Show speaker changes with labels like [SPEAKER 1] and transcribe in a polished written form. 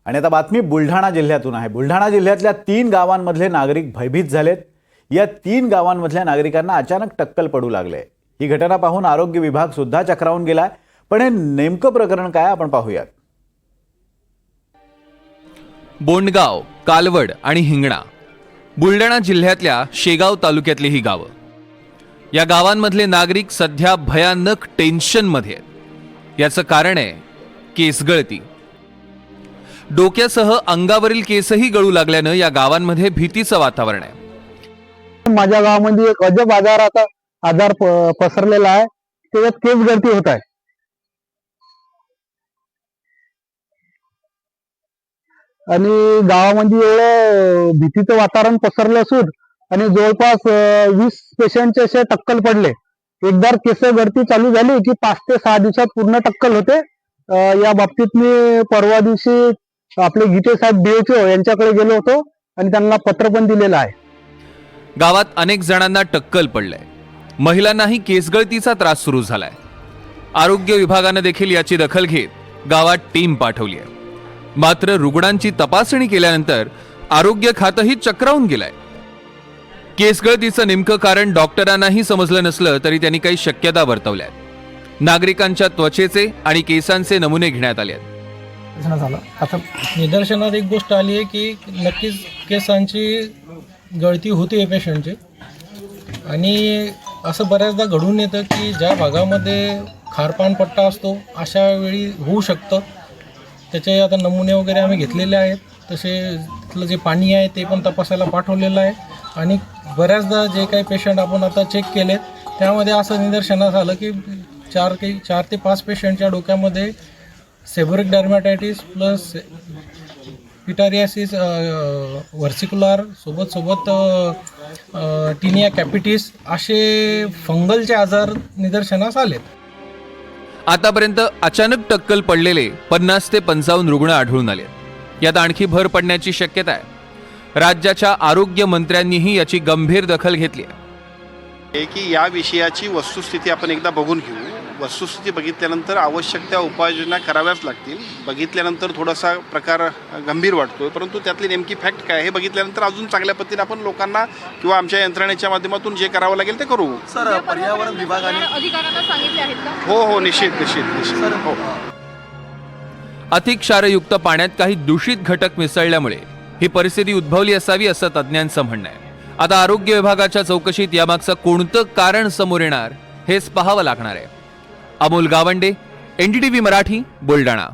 [SPEAKER 1] आणि आता बातमी बुलढाणा जिल्ह्यातून आहे। बुलढाणा जिल्ह्यातल्या 3 गावांमधले नागरिक भयभीत झालेत। या 3 गावांमधल्या नागरिकांना अचानक टक्कल पडू लागले। ही घटना पाहून आरोग्य विभाग सुद्धा चक्रावून गेलाय। पण हे नेमकं प्रकरण काय आपण पाहूयात।
[SPEAKER 2] बोंडगाव, कालवड आणि हिंगणा बुलढाणा जिल्ह्यातल्या शेगाव तालुक्यातली ही गावं। या गावांमधले नागरिक सध्या भयानक टेन्शनमध्ये आहेत। याचं कारण आहे केसगळती। डोक्यासह अंगावरील केसही गळू लागल्यानं या गावांमध्ये भीतीचं वातावरण आहे।
[SPEAKER 3] माझ्या गावामध्ये एक अजब आजार पसरलेला आहे। त्याच्यात केस गळती होत आहे आणि गावामध्ये एवढं भीतीचं वातावरण पसरलं असून आणि जवळपास 20 पेशंटचे असे टक्कल पडले। एकदा केस गळती चालू झाली की 5 ते 6 दिवसात पूर्ण टक्कल होते। या बाबतीत मी परवा दिवशी आपले गीते साहेब BHO यांच्याकडे गेलो होतो आणि त्यांना पत्र पण दिलेलं आहे।
[SPEAKER 2] गावात अनेक जणांना टक्कल पडलंय। महिलांनाही केसगळतीचा त्रास सुरू झालाय। आरोग्य विभागाने देखील याची दखल घेत गावात टीम पाठवली आहे। मात्र रुग्णांची तपासणी केल्यानंतर आरोग्य खातंही चक्रावून गेलंय। केसगळतीचं नेमकं कारण डॉक्टरांनाही समजलं नसलं तरी त्यांनी काही शक्यता वर्तवल्या आहेत। नागरिकांच्या त्वचेचे आणि केसांचे नमुने घेण्यात आले आहेत।
[SPEAKER 4] आता निदर्शनात एक गोष्ट आली आहे की नक्कीच केसांची गळती होते आहे पेशंटची। आणि असं बऱ्याचदा घडून येतं की ज्या भागामध्ये खारपान पट्टा असतो अशा वेळी होऊ शकतं। त्याचे आता नमुने वगैरे आम्ही घेतलेले आहेत। तसे तिथलं जे पाणी आहे ते पण तपासायला पाठवलेलं आहे। आणि बऱ्याचदा जे काही पेशंट आपण आता चेक केले त्यामध्ये असं निदर्शनास आलं की 4 ते 5 पेशंटच्या डोक्यामध्ये सेबोरिक डर्मॅटायटिस प्लस पिटारियासिस व्हर्सिक्युलर सोबत टिनिया कॅपिटिस असे फंगलचे आजार निदर्शनास आलेत।
[SPEAKER 2] आतापर्यंत अचानक टक्कल पडलेले 50 ते 55 रुग्ण आढळून आले। यात आणखी भर पडण्याची शक्यता आहे। राज्याच्या आरोग्य मंत्र्यांनीही याची गंभीर दखल घेतली आहे
[SPEAKER 5] की या विषयाची वस्तुस्थिती आपण एकदा बघून घेऊ। वस्तुस्थिती बघितल्यानंतर आवश्यक त्या उपाययोजना कराव्याच लागतील। बघितल्यानंतर थोडासा प्रकार गंभीर वाटतोय, परंतु त्यातली नेमकी फॅक्ट काय हे बघितल्यानंतर अजून चांगल्या पद्धतीने आपण लोकांना किंवा आमच्या यंत्रणेच्या माध्यमातून जे करावं लागेल ते करू।
[SPEAKER 6] सर, पर्यावरण विभागाने
[SPEAKER 7] अधिकाऱ्यांना सांगितले आहेत का?
[SPEAKER 5] हो निश्चित हो।
[SPEAKER 2] अधिक क्षारयुक्त पाण्यात काही दूषित घटक मिसळल्यामुळे ही परिस्थिती उद्भवली असावी असं तज्ज्ञांचं म्हणणं आहे। आता आरोग्य विभागाच्या चौकशीत यामागचं कोणतं कारण समोर येणार हेच पाहावं लागणार आहे। अमोल गावंडे, NDTV मराठी, बुलढाणा।